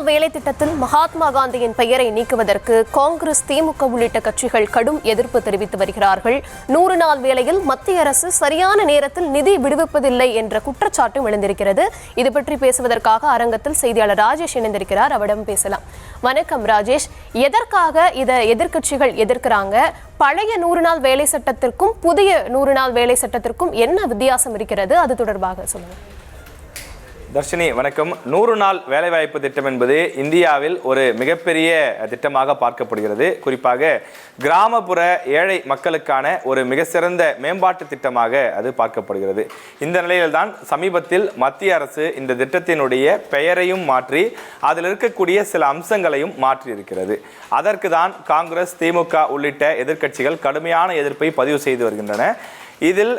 நாள் வேலை திட்டத்தில் மகாத்மா காந்தியின் பெயரை நீக்குவதற்கு காங்கிரஸ், திமுக உள்ளிட்ட கட்சிகள் கடும் எதிர்ப்பு தெரிவித்து வருகிறார்கள். 100 நாள் வேலையில் மத்திய அரசு சரியான நேரத்தில் நிதி விடுவிப்பதில்லை என்ற குற்றச்சாட்டும் எழுந்திருக்கிறது. இது பற்றி பேசுவதற்காக அரங்கத்தில் செய்தியாளர் ராஜேஷ் இணைந்திருக்கிறார். அவரிடம் பேசலாம். வணக்கம் ராஜேஷ். எதற்காக இதை எதிர்க்கட்சிகள் எதிர்க்கிறாங்க? பழைய 100 நாள் வேலை சட்டத்திற்கும் புதிய 100 நாள் வேலை சட்டத்திற்கும் என்ன வித்தியாசம் இருக்கிறது? அது தொடர்பாக சொல்லுங்க. தர்ஷினி வணக்கம். 100 நாள் வேலைவாய்ப்பு திட்டம் என்பது இந்தியாவில் ஒரு மிகப்பெரிய திட்டமாக பார்க்கப்படுகிறது. குறிப்பாக கிராமப்புற ஏழை மக்களுக்கான ஒரு மிக சிறந்த மேம்பாட்டு திட்டமாக அது பார்க்கப்படுகிறது. இந்த நிலையில்தான் சமீபத்தில் மத்திய அரசு இந்த திட்டத்தினுடைய பெயரையும் மாற்றி அதில் இருக்கக்கூடிய சில அம்சங்களையும் மாற்றி இருக்கிறது. அதற்கு தான் காங்கிரஸ், திமுக உள்ளிட்ட எதிர்க்கட்சிகள் கடுமையான எதிர்ப்பை பதிவு செய்து வருகின்றன. இதில்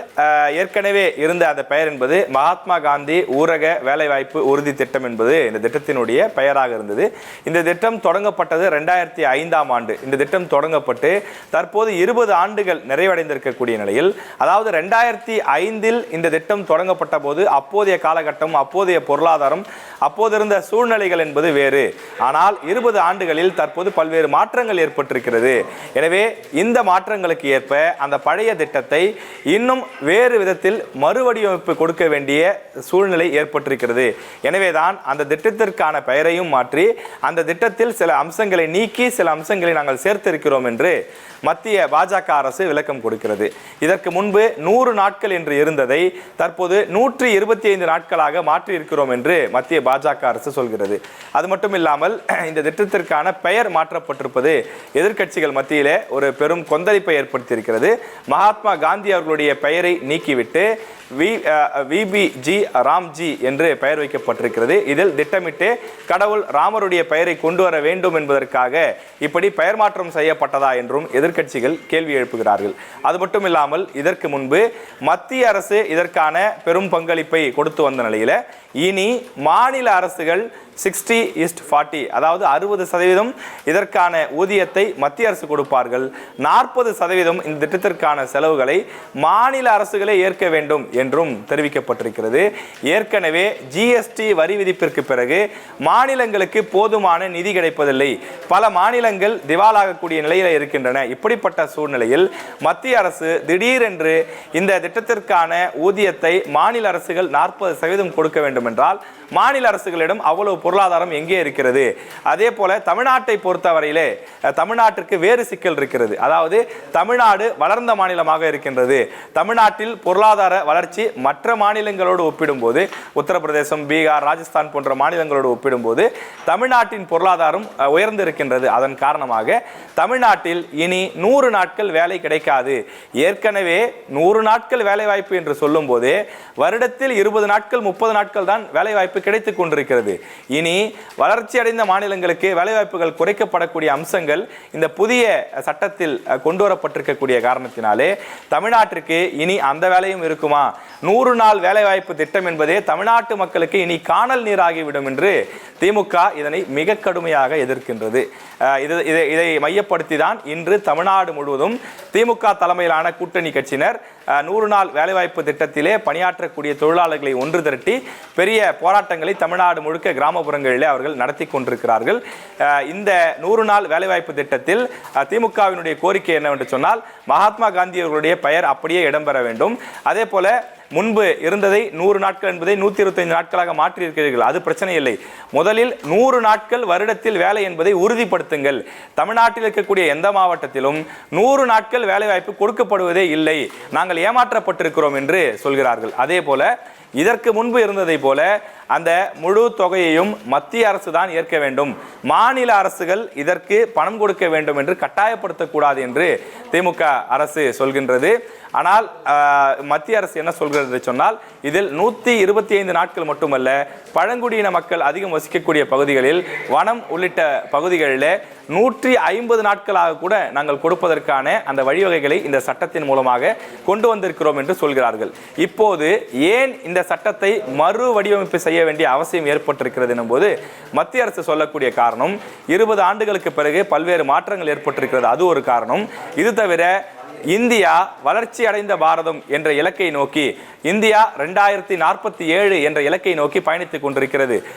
ஏற்கனவே இருந்த அந்த பெயர் என்பது மகாத்மா காந்தி ஊரக வேலைவாய்ப்பு உறுதி திட்டம் என்பது இந்த திட்டத்தினுடைய பெயராக இருந்தது. இந்த திட்டம் தொடங்கப்பட்டது 2005ஆம் ஆண்டு. இந்த திட்டம் தொடங்கப்பட்டு தற்போது 20 ஆண்டுகள் நிறைவடைந்திருக்கக்கூடிய நிலையில், அதாவது 2005இல் இந்த திட்டம் தொடங்கப்பட்ட போது அப்போதைய காலகட்டம், அப்போதைய பொருளாதாரம், அப்போது இருந்த சூழ்நிலைகள் என்பது வேறு. ஆனால் 20 ஆண்டுகளில் தற்போது பல்வேறு மாற்றங்கள் ஏற்பட்டிருக்கிறது. எனவே இந்த மாற்றங்களுக்கு ஏற்ப அந்த பழைய திட்டத்தை இன்னும் வேறு விதத்தில் மறுவடிவமைப்பு கொடுக்க வேண்டிய சூழ்நிலை ஏற்பட்டிருக்கிறது. எனவேதான் அந்த திட்டத்திற்கான பெயரையும் மாற்றி அந்த திட்டத்தில் சில அம்சங்களை நீக்கி சில அம்சங்களை நாங்கள் சேர்த்திருக்கிறோம் என்று மத்திய பாஜக அரசு விளக்கம் கொடுக்கிறது. இதற்கு முன்பு 100 நாட்கள் என்று இருந்ததை தற்போது 125 நாட்களாக மாற்றி இருக்கிறோம் என்று மத்திய பாஜக அரசு சொல்கிறது. அது மட்டும் இல்லாமல் இந்த திட்டத்திற்கான பெயர் மாற்றப்பட்டிருப்பது எதிர்க்கட்சிகள் மத்தியிலே ஒரு பெரும் கொந்தளிப்பை ஏற்படுத்தியிருக்கிறது. மகாத்மா காந்தி அவர்களுடைய பெயரை நீக்கிவிட்டு விபிஜி ராம்ஜி என்று பெயர் வைக்கப்பட்டிருக்கிறது. இதில் திட்டமிட்டு கடவுள் ராமருடைய பெயரை கொண்டு வர வேண்டும் என்பதற்காக இப்படி பெயர் மாற்றம் செய்யப்பட்டதா என்றும் எதிர்க்கட்சிகள் கேள்வி எழுப்புகிறார்கள். அது மட்டும் இல்லாமல் இதற்கு முன்பு மத்திய அரசு இதற்கான பெரும் பங்களிப்பை கொடுத்து வந்த நிலையில இனி மாநில அரசுகள் 60:40, அதாவது 60% இதற்கான ஊதியத்தை மத்திய அரசு கொடுப்பார்கள், 40% இந்த திட்டத்திற்கான செலவுகளை மாநில அரசுகளே ஏற்க வேண்டும் என்றும் தெரிவிக்கப்பட்டிருக்கிறது. ஏற்கனவே ஜிஎஸ்டி வரி விதிப்பிற்கு பிறகு மாநிலங்களுக்கு போதுமான நிதி கிடைப்பதில்லை. பல மாநிலங்கள் திவாலாகக்கூடிய நிலையில் இருக்கின்றன. இப்படிப்பட்ட சூழ்நிலையில் மத்திய அரசு திடீரென்று இந்த திட்டத்திற்கான ஊதியத்தை மாநில அரசுகள் 40% கொடுக்க வேண்டும் என்றால் மாநில அரசுகளிடம் அவ்வளவு பொருளாதாரம் எங்கே இருக்கிறது? அதே போல தமிழ்நாட்டை பொறுத்தவரையிலே தமிழ்நாட்டிற்கு வேறு சிக்கல் இருக்கிறது. அதாவது தமிழ்நாடு வளர்ந்த மாநிலமாக இருக்கின்றது. தமிழ்நாட்டில் பொருளாதார வளர்ச்சி மற்ற மாநிலங்களோடு ஒப்பிடும்போது, உத்தரப்பிரதேசம், பீகார், ராஜஸ்தான் போன்ற மாநிலங்களோடு ஒப்பிடும்போது தமிழ்நாட்டின் பொருளாதாரம் உயர்ந்திருக்கின்றது. அதன் காரணமாக தமிழ்நாட்டில் இனி 100 நாட்கள் வேலை கிடைக்காது. ஏற்கனவே 100 நாட்கள் வேலை வாய்ப்பு என்று சொல்லும் போதே வருடத்தில் 20 நாட்கள் 30 நாட்கள் தான் வேலை வாய்ப்பு கிடைத்துக் கொண்டிருக்கிறது. இனி வளர்ச்சி அடைந்த மாநிலங்களுக்கு வேலைவாய்ப்புகள் குறைக்கப்படக்கூடிய அம்சங்கள் இந்த புதிய சட்டத்தில் கொண்டு வரப்பட்டிருக்கக்கூடிய காரணத்தினாலே தமிழ்நாட்டிற்கு இனி அந்த வேலையும் இருக்குமா? 100 நாள் வேலைவாய்ப்பு திட்டம் என்பதே தமிழ்நாட்டு மக்களுக்கு இனி காணல் நீராகிவிடும் என்று திமுக இதனை மிக கடுமையாக எதிர்க்கின்றது. இதை மையப்படுத்தி தான் இன்று தமிழ்நாடு முழுவதும் திமுக தலைமையிலான கூட்டணி கட்சியினர் 100 நாள் வேலைவாய்ப்பு திட்டத்திலே பணியாற்றக்கூடிய தொழிலாளர்களை ஒன்று திரட்டி பெரிய போராட்டங்களை தமிழ்நாடு முழுக்க கிராமப்புறங்களிலே அவர்கள் நடத்தி கொண்டிருக்கிறார்கள். இந்த 100 நாள் வேலைவாய்ப்பு திட்டத்தில் திமுகவினுடைய கோரிக்கை என்னவென்று சொன்னால், மகாத்மா காந்தி அவர்களுடைய பெயர் அப்படியே இடம்பெற வேண்டும். அதே போல முன்பு இருந்ததை 100 நாட்கள் என்பதை 125 நாட்களாக மாற்றி இருக்கிறீர்கள். அது பிரச்சனை இல்லை. முதலில் 100 நாட்கள் வருடத்தில் வேலை என்பதை உறுதிப்படுத்துங்கள். தமிழ்நாட்டில் இருக்கக்கூடிய எந்த மாவட்டத்திலும் 100 நாட்கள் வேலை வாய்ப்பு கொடுக்கப்படுவதே இல்லை, நாங்கள் ஏமாற்றப்பட்டிருக்கிறோம் என்று சொல்கிறார்கள். அதே போல இதற்கு முன்பு இருந்ததை போல அந்த முழு தொகையையும் மத்திய அரசு தான் ஏற்க வேண்டும், மாநில அரசுகள் இதற்கு பணம் கொடுக்க வேண்டும் என்று கட்டாயப்படுத்தக்கூடாது என்று திமுக அரசு சொல்கின்றது. ஆனால் மத்திய அரசு என்ன சொல்கிறது சொன்னால், இதில் 125 நாட்கள் மட்டுமல்ல, பழங்குடியின மக்கள் அதிகம் வசிக்கக்கூடிய பகுதிகளில், வனம் உள்ளிட்ட பகுதிகளில் 150 நாட்களாக கூட நாங்கள் கொடுப்பதற்கான அந்த வழிவகைகளை இந்த சட்டத்தின் மூலமாக கொண்டு வந்திருக்கிறோம் என்று சொல்கிறார்கள். இப்போது ஏன் இந்த சட்டத்தை மறு வடிவமைப்பு செய்ய வேண்டிய அவசியம் ஏற்பட்டிருக்கிறது எனும்போது மத்திய அரசு சொல்லக்கூடிய காரணம், 20 ஆண்டுகளுக்கு பிறகு பல்வேறு மாற்றங்கள் ஏற்பட்டிருக்கிறது, அது ஒரு காரணம். இது தவிர இந்தியா வளர்ச்சி அடைந்த பாரதம் என்ற இலக்கை நோக்கி, இந்தியா 2047 என்ற இலக்கை நோக்கி பயணித்துக் கொண்டிருக்கிறது.